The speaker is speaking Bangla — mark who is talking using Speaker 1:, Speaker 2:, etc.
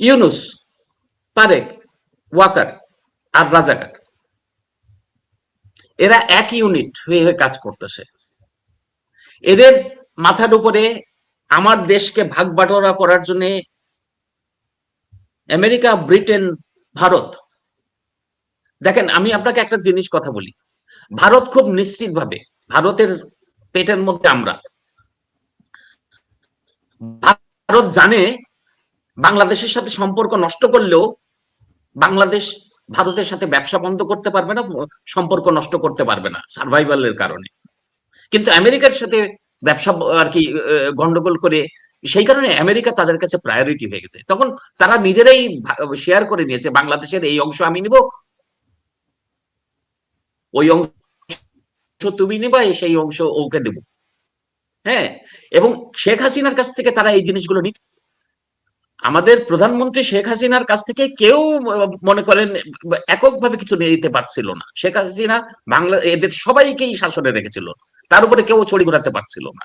Speaker 1: ইউনুস, তারেক, ওয়াকার আর রাজাকার, এরা এক ইউনিট হয়ে হয়ে কাজ করতেছে। এদের মাথার উপরে আমার দেশকে ভাগ বাটোয়ারা করার জন্য আমেরিকা, ব্রিটেন, ভারত। দেখেন, আমি আপনাকে একটা জিনিস কথা বলি, ভারত খুব নিশ্চিতভাবে, ভারতের পেটের মধ্যে আমরা, ভারত জানে বাংলাদেশের সাথে সম্পর্ক নষ্ট করলেও বাংলাদেশ ভারতের সাথে ব্যবসা বন্ধ করতে পারবে না, সম্পর্ক নষ্ট করতে পারবে না সার্ভাইভালের কারণে। কিন্তু আমেরিকার সাথে ব্যবসা আর কি গন্ডগোল করে, সেই কারণে আমেরিকা তাদের কাছে প্রায়োরিটি হয়ে গেছে। তখন তারা নিজেরাই শেয়ার করে নিয়েছে, বাংলাদেশের এই অংশ আমি নিব, ওই অংশ তুমি নিবা, সেই অংশ ওকে দেব। হ্যাঁ, এবং শেখ হাসিনার কাছ থেকে তারা এই জিনিসগুলো নিত। আমাদের প্রধানমন্ত্রী শেখ হাসিনার কাছ থেকে কেউ মনে করেন এককভাবে কিছু নিয়ে দিতে পারছিল না। শেখ হাসিনা বাংলা এদের সবাইকেই শাসনে রেখেছিল, তার উপরে কেউ ছড়ি ঘোরাতে পারছিল না।